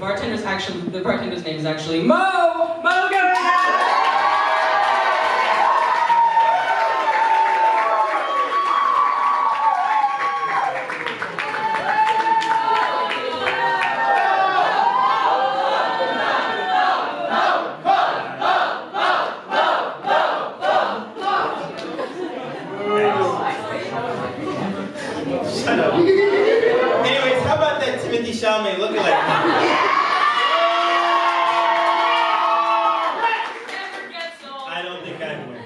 the bartender's name is actually Mo! Mo, go! Shut up. Anyways, how about that Timothy Chalamet looking like I don't think I'd win.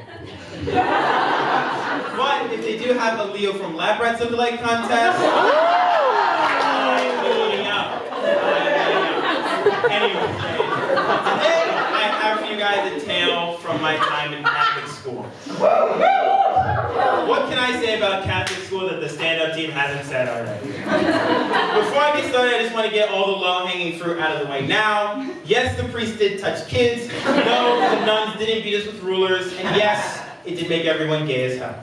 But if they do have a Leo from Lab Rats lookalike contest, I'm meeting up. Anyway, today I have for you guys a tale from my time in Catholic school. What can I say about Catholic school that the stand-up team hasn't said already? Before I get started, I just want to get all the low-hanging fruit out of the way now. Yes, the priest did touch kids. No, the nuns didn't beat us with rulers. And yes, it did make everyone gay as hell.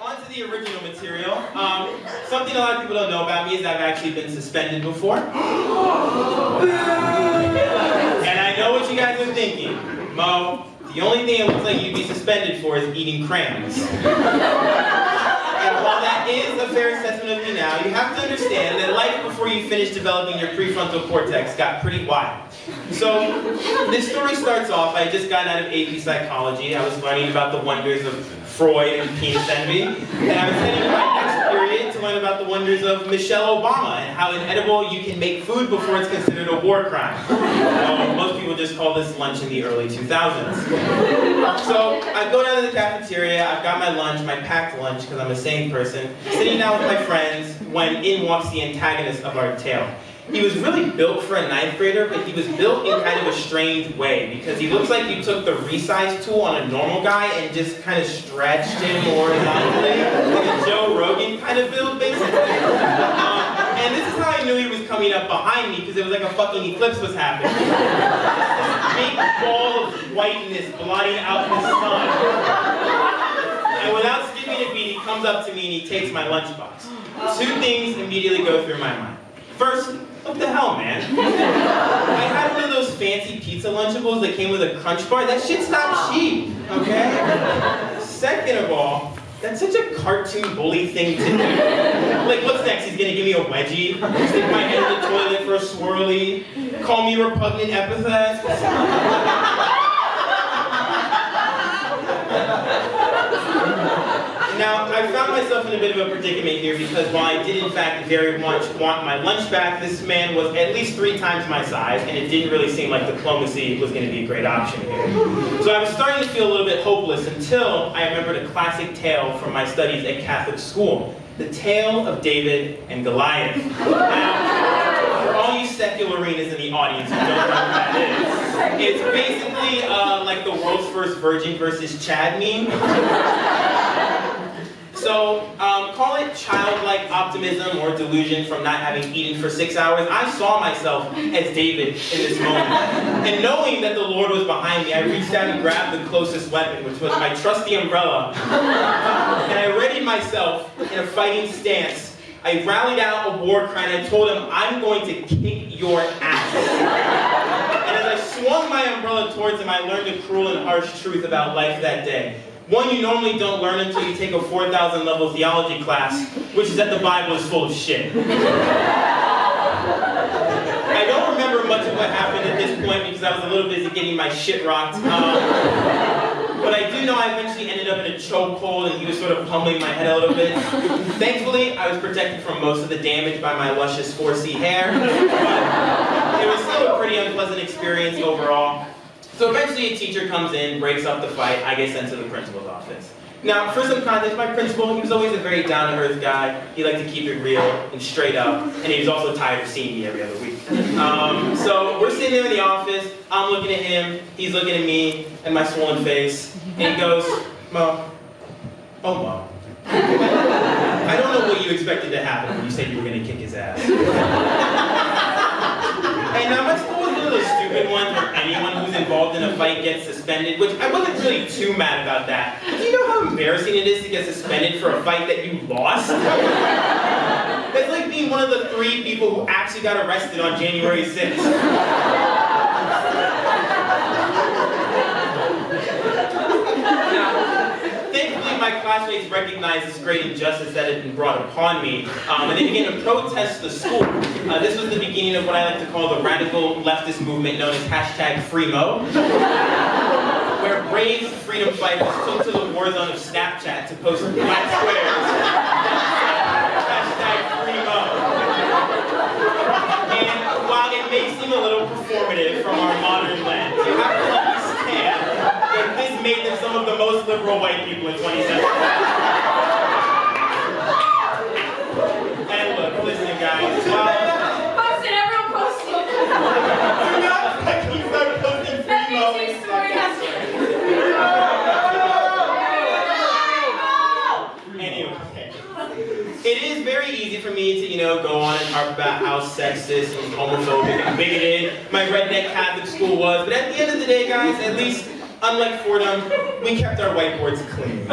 On to the original material. Something a lot of people don't know about me is I've actually been suspended before. And I know what you guys are thinking. Mo, the only thing it looks like you'd be suspended for is eating crayons. And while that is a fair assessment of me now, you have to understand that life before you finish developing your prefrontal cortex got pretty wild. So, this story starts off, I had just gotten out of AP psychology. I was learning about the wonders of Freud and penis envy. And I was heading to my next period to learn about the wonders of Michelle Obama and how inedible you can make food before it's considered a war crime. Most people just call this lunch in the early 2000s. So I go down to the cafeteria, I've got my lunch, my packed lunch, because I'm a sane person, sitting down with my friends when in walks the antagonist of our tale. He was really built for a 9th grader, but he was built in kind of a strange way because he looks like you took the resize tool on a normal guy and just kind of stretched him horizontally, like a Joe Rogan kind of build, basically. And this is how I knew he was coming up behind me because it was like a fucking eclipse was happening. This big ball of whiteness blotting out the sun. And without skipping a beat, he comes up to me and he takes my lunchbox. Two things immediately go through my mind. First, what the hell, man? I had one of those fancy pizza Lunchables that came with a crunch bar. That shit's not cheap, okay? Second of all, that's such a cartoon bully thing to do. Like, what's next? He's gonna give me a wedgie? Stick my head in the toilet for a swirly? Call me repugnant epithets? Now, I found myself in a bit of a predicament here because while I did in fact very much want my lunch back, this man was at least 3 times my size, and it didn't really seem like diplomacy was going to be a great option here. So I was starting to feel a little bit hopeless until I remembered a classic tale from my studies at Catholic school. The tale of David and Goliath. Now, for all you secularinas in the audience who don't know what that is, it's basically like the world's first virgin versus Chad meme. So, call it childlike optimism or delusion from not having eaten for 6 hours. I saw myself as David in this moment. And knowing that the Lord was behind me, I reached out and grabbed the closest weapon, which was my trusty umbrella. And I readied myself in a fighting stance. I rallied out a war cry and I told him, I'm going to kick your ass. And as I swung my umbrella towards him, I learned a cruel and harsh truth about life that day. One you normally don't learn until you take a 4,000 level theology class, which is that the Bible is full of shit. I don't remember much of what happened at this point because I was a little busy getting my shit rocked. But I do know I eventually ended up in a chokehold and he was sort of pummeling my head a little bit. Thankfully, I was protected from most of the damage by my luscious 4C hair, but it was still a pretty unpleasant experience overall. So eventually a teacher comes in, breaks up the fight, I get sent to the principal's office. Now, for some context, my principal, he was always a very down-to-earth guy. He liked to keep it real and straight up, and he was also tired of seeing me every other week. So we're sitting there in the office, I'm looking at him, he's looking at me, and my swollen face, and he goes, Mo, oh Mo, I don't know what you expected to happen when you said you were going to kick his ass. And now my school was a little stupid good ones where anyone who's involved in a fight gets suspended, which I wasn't really too mad about that. But do you know how embarrassing it is to get suspended for a fight that you lost? That's like being one of the 3 people who actually got arrested on January 6th. Thankfully, my classmates recognized this great injustice that had been brought upon me, and they began to protest the school. This was the beginning of what I like to call the radical leftist movement known as #FreeMo, where brave freedom fighters took to the war zone of Snapchat to post black squares. #FreeMo. And while it may seem a little performative from our modern lens, you have to understand that this made them some of the most liberal white people in 2017. And look, listen guys, Post it, everyone post it. do not fucking start posting That FreeMo. means your story has to. Anyway, it is very easy for me to, go on and talk about how sexist and homophobic and bigoted my redneck Catholic school was, but at the end of the day, guys, at least, unlike Fordham, we kept our whiteboards clean.